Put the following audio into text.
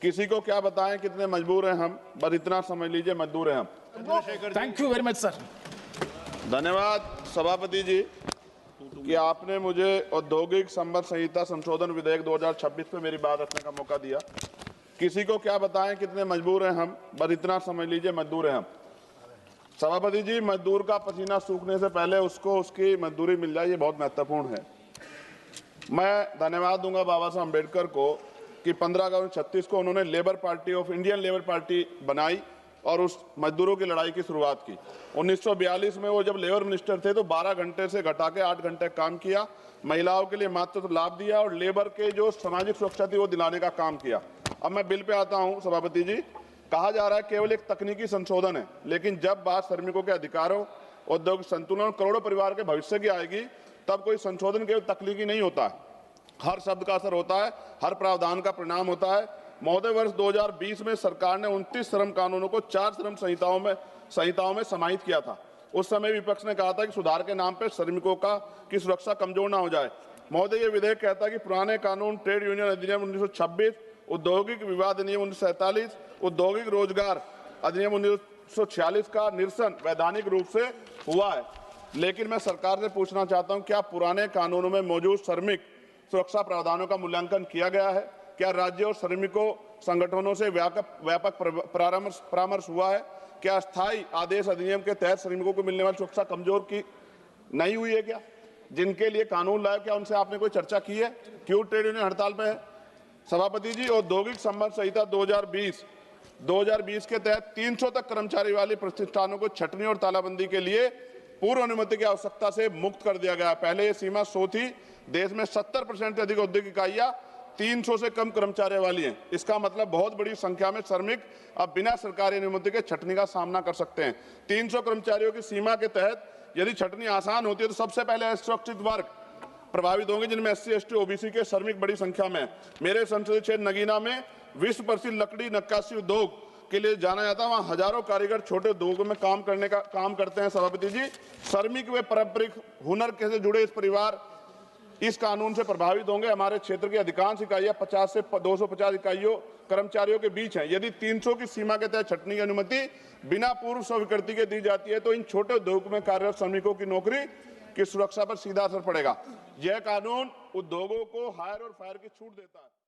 किसी को क्या बताएं कितने मजबूर हैं हम, बस इतना समझ लीजिए मजदूर हैं हम। Thank you very much sir. धन्यवाद सभापति जी कि आपने मुझे औद्योगिक संबंध संहिता संशोधन विधेयक 2026 पे मेरी बात रखने का मौका दिया। किसी को क्या बताएं कितने मजबूर हैं हम, बस इतना समझ लीजिए मजदूर हैं हम। सभापति जी, मजदूर का पसीना सूखने से पहले उसको उसकी मजदूरी मिल जाए, ये बहुत महत्वपूर्ण है। मैं धन्यवाद दूंगा बाबा साहब अम्बेडकर को कि 15 अगस्त 36 को उन्होंने labour party of Indian labour party बनाई और उस मजदूरों की लड़ाई की शुरुआत की। 1942 में वो जब लेबर मिनिस्टर थे तो 12 घंटे से घटा के 8 घंटे काम किया, महिलाओं के लिए मातृत्व तो लाभ दिया और लेबर के जो सामाजिक सुरक्षा थी वो दिलाने का काम किया। अब मैं बिल पे आता हूं सभापति जी। कहा जा रहा है केवल एक तकनीकी संशोधन है, लेकिन जब बात श्रमिकों के अधिकारों, औद्योगिक संतुलन और करोड़ों परिवार के भविष्य की आएगी तब कोई संशोधन केवल तकनीकी नहीं होता है, हर शब्द का असर होता है, हर प्रावधान का परिणाम होता है। महोदय, वर्ष 2020 में सरकार ने 29 श्रम कानूनों को 4 श्रम संहिताओं में समाहित किया था। उस समय विपक्ष ने कहा था कि सुधार के नाम पर श्रमिकों की सुरक्षा कमजोर ना हो जाए। महोदय, ये विधेयक कहता है कि पुराने कानून ट्रेड यूनियन अधिनियम 1926, औद्योगिक विवाद अधिनियम 1947, औद्योगिक रोजगार अधिनियम 1946 का निरसन वैधानिक रूप से हुआ है। लेकिन मैं सरकार से पूछना चाहता हूं, क्या पुराने कानूनों में मौजूद श्रमिक सुरक्षा प्रावधानों का मूल्यांकन किया गया है? क्या राज्य और श्रमिकों संगठनों से व्यापक परामर्श हुआ है? क्या स्थायी आदेश अधिनियम के तहत श्रमिकों को मिलने वाली सुरक्षा कमजोर की नहीं हुई है? क्या जिनके लिए कानून लाया, क्या उनसे आपने कोई चर्चा की है? क्यों ट्रेड यूनियन हड़ताल पे है? सभापति जी, औद्योगिक संबंध संहिता 2020 के तहत 300 तक कर्मचारी वाले प्रतिष्ठानों को छटनी और तालाबंदी के लिए पूर्व अनुमति की आवश्यकता से मुक्त कर दिया गया। पहले ये सीमा 100 थी। देश में 70% से अधिक औद्योगिक इकाइयां 300 से कम कर्मचारियों वाली हैं। इसका मतलब बहुत बड़ी संख्या में श्रमिक अब बिना सरकारी अनुमति के छटनी का सामना कर सकते हैं। 300 कर्मचारियों की सीमा के तहत यदि छटनी आसान होती है तो सबसे पहले असुरक्षित वर्ग प्रभावित होंगे, जिनमें SC, ST, OBC के श्रमिक बड़ी संख्या में। मेरे संसदीय क्षेत्र नगीना में विश्व प्रसिद्ध लकड़ी नक्काशी उद्योग के लिए जाना जाता है। वहाँ हजारों कारीगर छोटे उद्योगों में काम करते हैं। सभापति जी, श्रमिक व पारंपरिक हुनर से जुड़े इस परिवार इस कानून से प्रभावित होंगे। हमारे क्षेत्र की अधिकांश इकाइयां 50 से 250 इकाइयों कर्मचारियों के बीच हैं। यदि 300 की सीमा के तहत छटनी की अनुमति बिना पूर्व स्वीकृति के दी जाती है तो इन छोटे उद्योग में कार्यरत श्रमिकों की नौकरी की सुरक्षा पर सीधा असर पड़ेगा। यह कानून उद्योगों को हायर और फायर की छूट देता है।